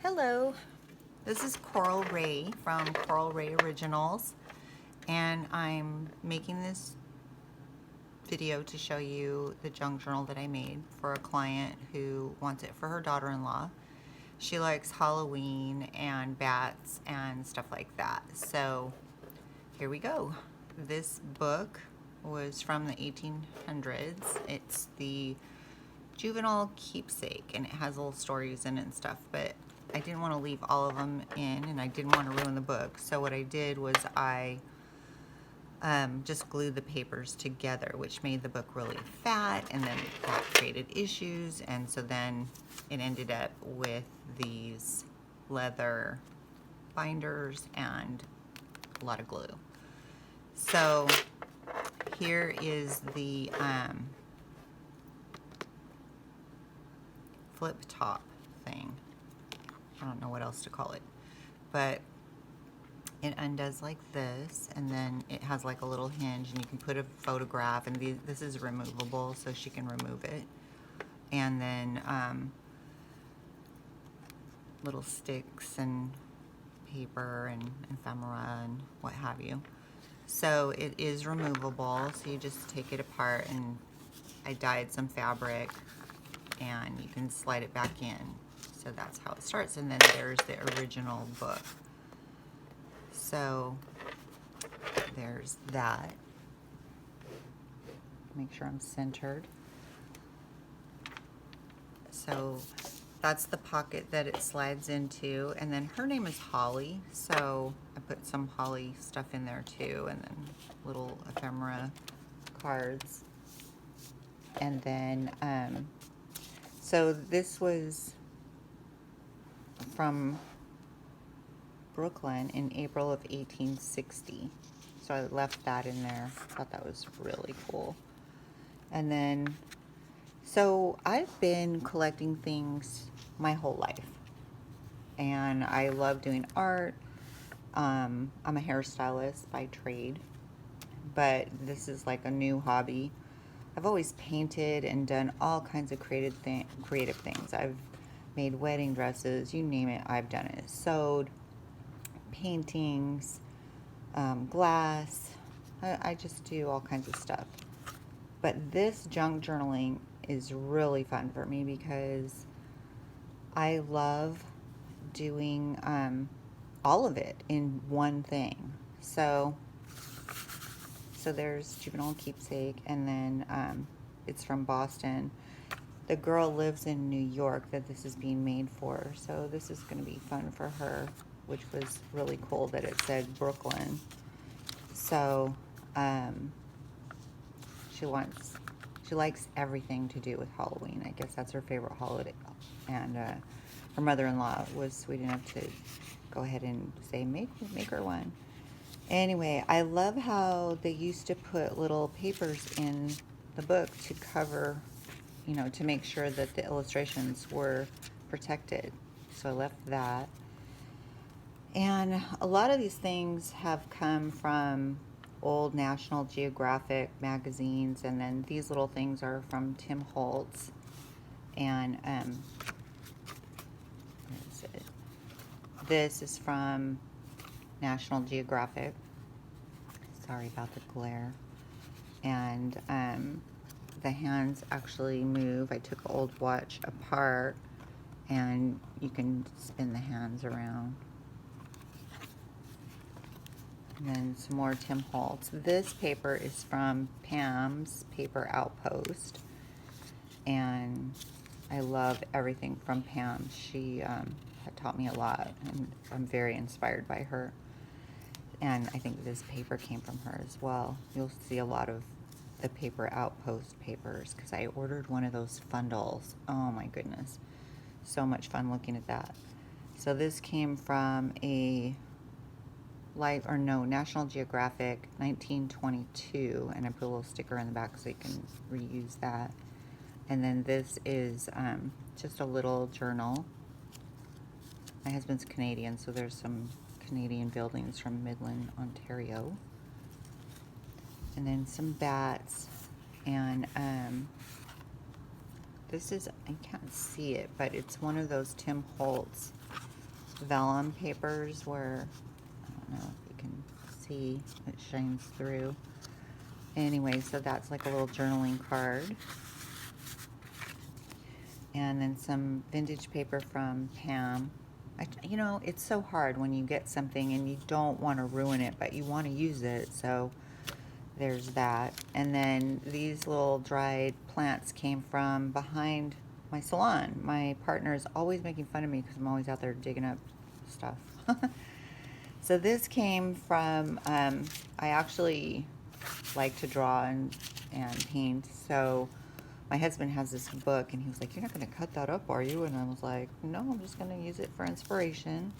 Hello, this is Coral Ray from Coral Ray Originals, and I'm making this video to show you the junk journal that I made for a client who wants it for her daughter-in-law. She likes Halloween and bats and stuff like that. So here we go. This book was from the 1800s. It's the Juvenile Keepsake, and it has little stories in it and stuff, but I didn't want to leave all of them in, and I didn't want to ruin the book. So what I did was I just glued the papers together, which made the book really fat, and then that created issues, and so then it ended up with these leather binders and a lot of glue. So here is the flip top thing. I don't know what else to call it, but it undoes like this, and then it has like a little hinge, and you can put a photograph, and this is removable, so she can remove it. And then little sticks and paper and ephemera and what have you. So it is removable, so you just take it apart, and I dyed some fabric, and you can slide it back in. So that's how it starts, and then there's the original book. So there's that. Make sure I'm centered. So that's the pocket that it slides into, and then her name is Holly, so I put some Holly stuff in there too, and then little ephemera cards. And then so this was from Brooklyn in April of 1860. So I left that in there. Thought that was really cool. And then, so I've been collecting things my whole life. And I love doing art. I'm a hairstylist by trade. But this is like a new hobby. I've always painted and done all kinds of creative things. I've made wedding dresses, you name it, I've done it. Sewed, paintings, glass. I just do all kinds of stuff. But this junk journaling is really fun for me because I love doing all of it in one thing. So there's Juvenile Keepsake, and then it's from Boston. The girl lives in New York that this is being made for, so this is going to be fun for her, which was really cool that it said Brooklyn. So she likes everything to do with Halloween. I guess that's her favorite holiday, and her mother-in-law was sweet enough to go ahead and say make her one. Anyway, I love how they used to put little papers in the book to cover, you know, to make sure that the illustrations were protected. So I left that. And a lot of these things have come from old National Geographic magazines, and then these little things are from Tim Holtz. And where is it? This is from National Geographic. Sorry about the glare. And the hands actually move. I took an old watch apart, and you can spin the hands around. And then some more Tim Holtz. This paper is from Pam's Paper Outpost, and I love everything from Pam. She had taught me a lot, and I'm very inspired by her. And I think this paper came from her as well. You'll see a lot of the Paper Outpost papers because I ordered one of those fundals. Oh my goodness. So much fun looking at that. So this came from a National Geographic 1922, and I put a little sticker in the back so you can reuse that. And then this is just a little journal. My husband's Canadian, so there's some Canadian buildings from Midland, Ontario. And then some bats, and this is, I can't see it, but it's one of those Tim Holtz vellum papers where, I don't know if you can see, it shines through. Anyway, so that's like a little journaling card. And then some vintage paper from Pam. You know, it's so hard when you get something and you don't want to ruin it, but you want to use it. So there's that. And then these little dried plants came from behind my salon. My partner is always making fun of me because I'm always out there digging up stuff. So this came from, I actually like to draw and paint. So my husband has this book and he was like, "You're not going to cut that up, are you?" And I was like, "No, I'm just going to use it for inspiration."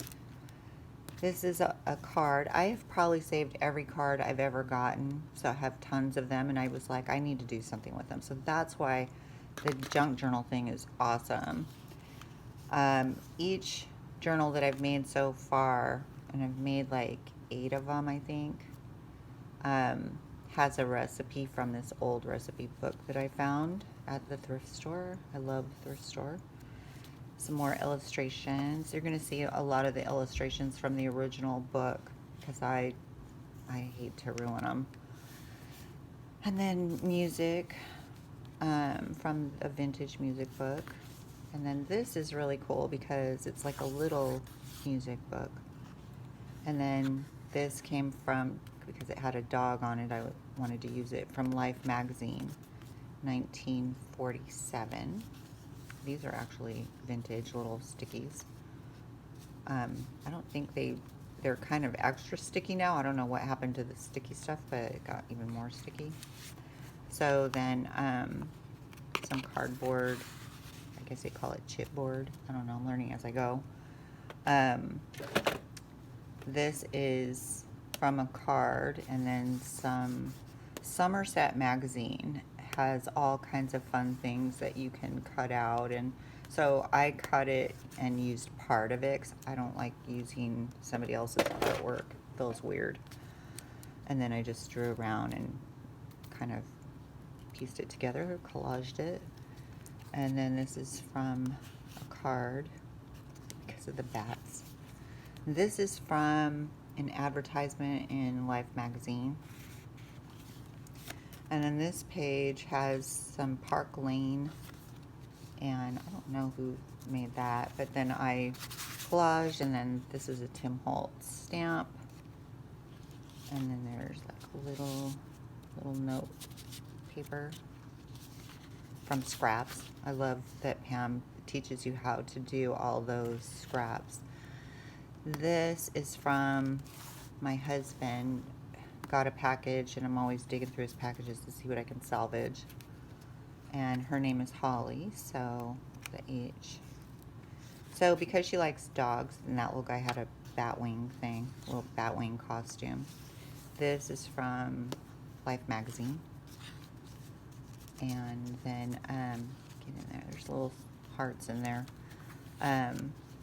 This is a card. I have probably saved every card I've ever gotten, so I have tons of them, and I was like, I need to do something with them. So that's why the junk journal thing is awesome. Each journal that I've made so far, and I've made like 8 of them, I think, has a recipe from this old recipe book that I found at the thrift store. I love the thrift store. Some more illustrations. You're going to see a lot of the illustrations from the original book because I hate to ruin them. And then music from a vintage music book. And then this is really cool because it's like a little music book. And then this came from, because it had a dog on it, I wanted to use it, from Life magazine, 1947. These are actually vintage little stickies. I don't think they're kind of extra sticky now. I don't know what happened to the sticky stuff, but it got even more sticky. So then some cardboard, I guess they call it chipboard. I don't know, I'm learning as I go. This is from a card, and then some Somerset magazine has all kinds of fun things that you can cut out, and so I cut it and used part of it 'cause I don't like using somebody else's artwork. It feels weird. And then I just drew around and kind of pieced it together, collaged it. And then this is from a card because of the bats. This is from an advertisement in Life magazine. And then this page has some Park Lane, and I don't know who made that, but then I collaged, and then this is a Tim Holtz stamp. And then there's like a little note paper from scraps. I love that Pam teaches you how to do all those scraps. This is from my husband. Got a package, and I'm always digging through his packages to see what I can salvage. And her name is Holly, so the H. So because she likes dogs, and that little guy had a Batwing thing, a little Batwing costume. This is from Life magazine. And then, get in there, there's little hearts in there.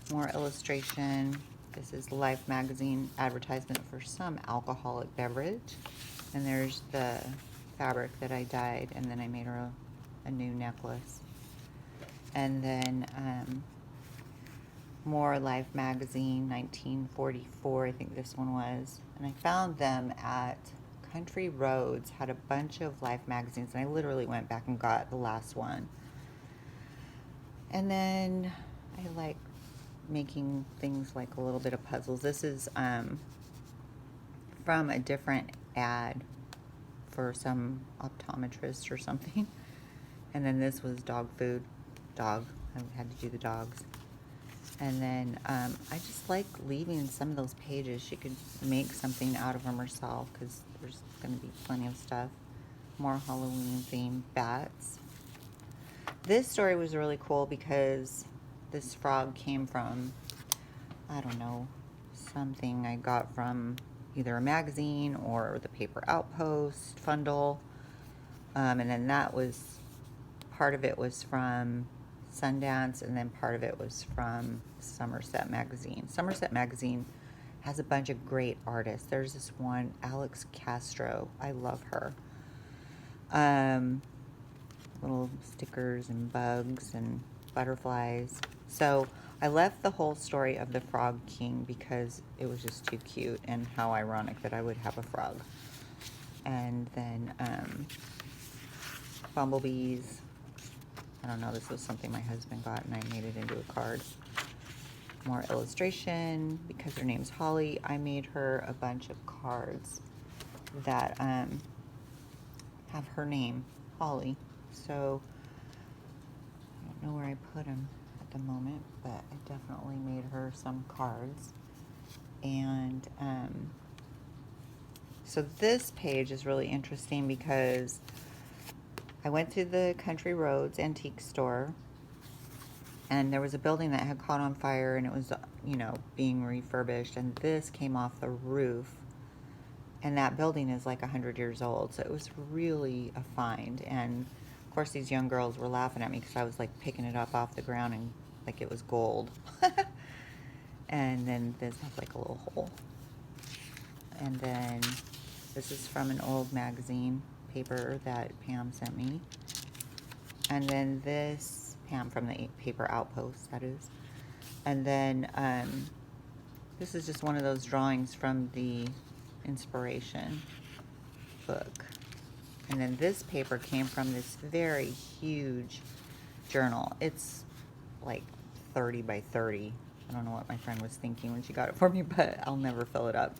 More illustration. This is Life magazine advertisement for some alcoholic beverage. And there's the fabric that I dyed, and then I made her a new necklace. And then more Life magazine, 1944, I think this one was. And I found them at Country Roads, had a bunch of Life magazines, and I literally went back and got the last one. And then I like making things like a little bit of puzzles. This is from a different ad for some optometrist or something. And then this was dog food. I had to do the dogs. And then I just like leaving some of those pages. She could make something out of them herself because there's going to be plenty of stuff. More Halloween themed bats. This story was really cool because this frog came from, I don't know, something I got from either a magazine or the paper Outpost, Fundle. And then that was, part of it was from Sundance, and then part of it was from Somerset magazine. Somerset magazine has a bunch of great artists. There's this one, Alex Castro. I love her. Little stickers and bugs and butterflies. So I left the whole story of the Frog King because it was just too cute, and how ironic that I would have a frog. And then bumblebees. I don't know, this was something my husband got and I made it into a card. More illustration. Because her name's Holly, I made her a bunch of cards that have her name, Holly. So I don't know where I put them at the moment, but I definitely made her some cards. And so this page is really interesting because I went to the Country Roads antique store, and there was a building that had caught on fire, and it was, you know, being refurbished, and this came off the roof, and that building is like 100 years old, so it was really a find. And of course these young girls were laughing at me because I was like picking it up off the ground and like it was gold. And then this has like a little hole. And then this is from an old magazine paper that Pam sent me. And then this, Pam from the paper Outpost, that is. And then this is just one of those drawings from the inspiration book. And then this paper came from this very huge journal. It's like 30 by 30. I don't know what my friend was thinking when she got it for me, but I'll never fill it up.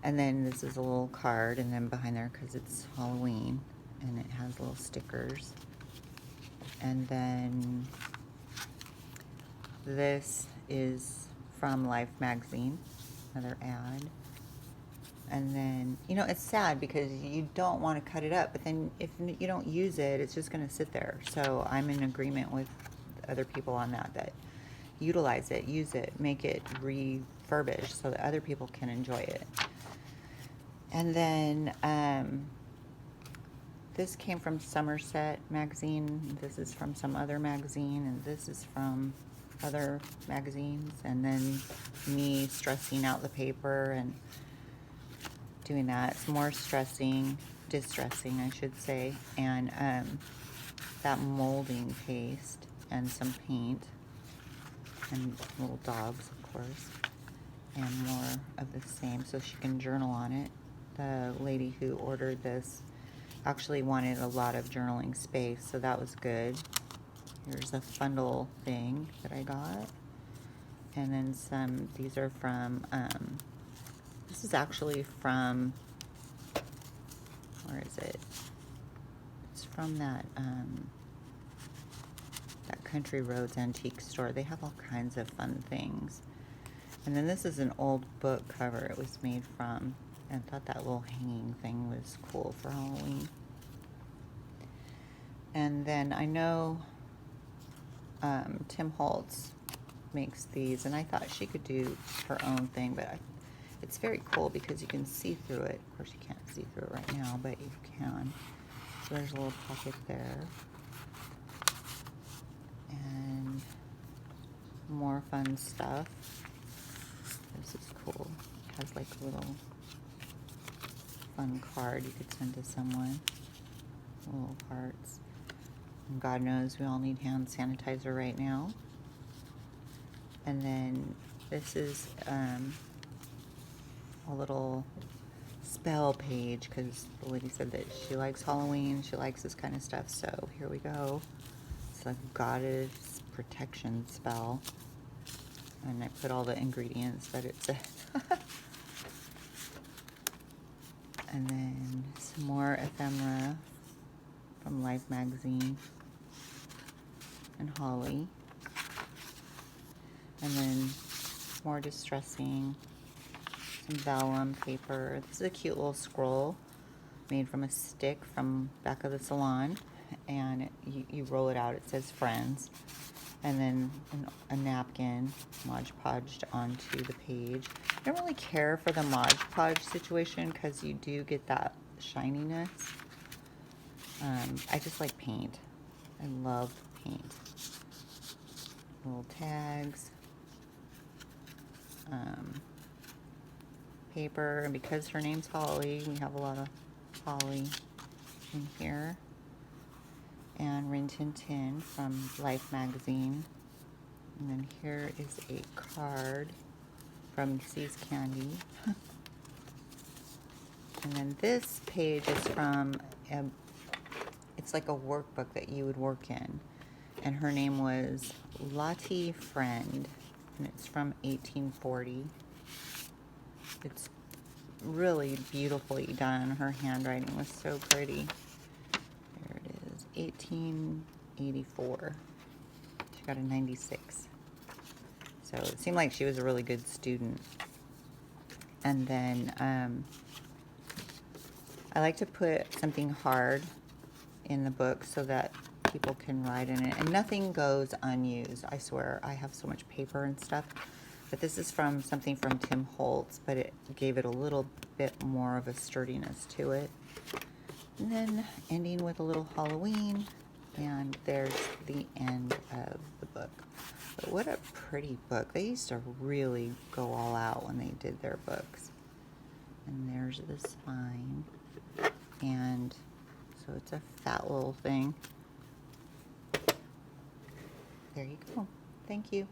And then this is a little card, and then behind there, because it's Halloween, and it has little stickers. And then this is from Life magazine, another ad. And then, you know, it's sad because you don't want to cut it up, but then if you don't use it, it's just going to sit there. So I'm in agreement with other people on that, that utilize it, use it, make it refurbished so that other people can enjoy it. And then this came from Somerset magazine. This is from some other magazine, and this is from other magazines. And then me stressing out the paper and doing that. It's more stressing, distressing, I should say. And that molding paste and some paint and little dogs, of course, and more of the same, so she can journal on it. The lady who ordered this actually wanted a lot of journaling space, so that was good. Here's a fundle thing that I got. And then some, these are from, this is actually from, where is it? It's from that, that Country Roads antique store. They have all kinds of fun things. And then this is an old book cover it was made from. And I thought that little hanging thing was cool for Halloween. And then I know Tim Holtz makes these, and I thought she could do her own thing, but it's very cool because you can see through it. Of course, you can't see through it right now, but you can. So there's a little pocket there. And more fun stuff. This is cool. It has like a little fun card you could send to someone. Little hearts. And God knows we all need hand sanitizer right now. And then this is a little spell page because the lady said that she likes Halloween, she likes this kind of stuff, so here we go. It's a goddess protection spell. And I put all the ingredients that it said. And then some more ephemera from Life magazine and Holly. And then more distressing, some vellum paper. This is a cute little scroll made from a stick from back of the salon. And you roll it out, it says friends. And then a napkin Mod Podged onto the page. I don't really care for the Mod Podge situation because you do get that shininess. I just like paint. I love paint. Little tags. Paper. And because her name's Holly, we have a lot of Holly in here. And Rin Tin Tin from Life magazine. And then here is a card from C's Candy. And then this page is from, it's like a workbook that you would work in. And her name was Lottie Friend, and it's from 1840. It's really beautifully done. Her handwriting was so pretty. There it is, 1884. She got a 96. So it seemed like she was a really good student. And then I like to put something hard in the book so that people can write in it. And nothing goes unused. I swear, I have so much paper and stuff. But this is from something from Tim Holtz, but it gave it a little bit more of a sturdiness to it. And then ending with a little Halloween. And there's the end of the book. But what a pretty book. They used to really go all out when they did their books. And there's the spine. And so it's a fat little thing. There you go. Thank you.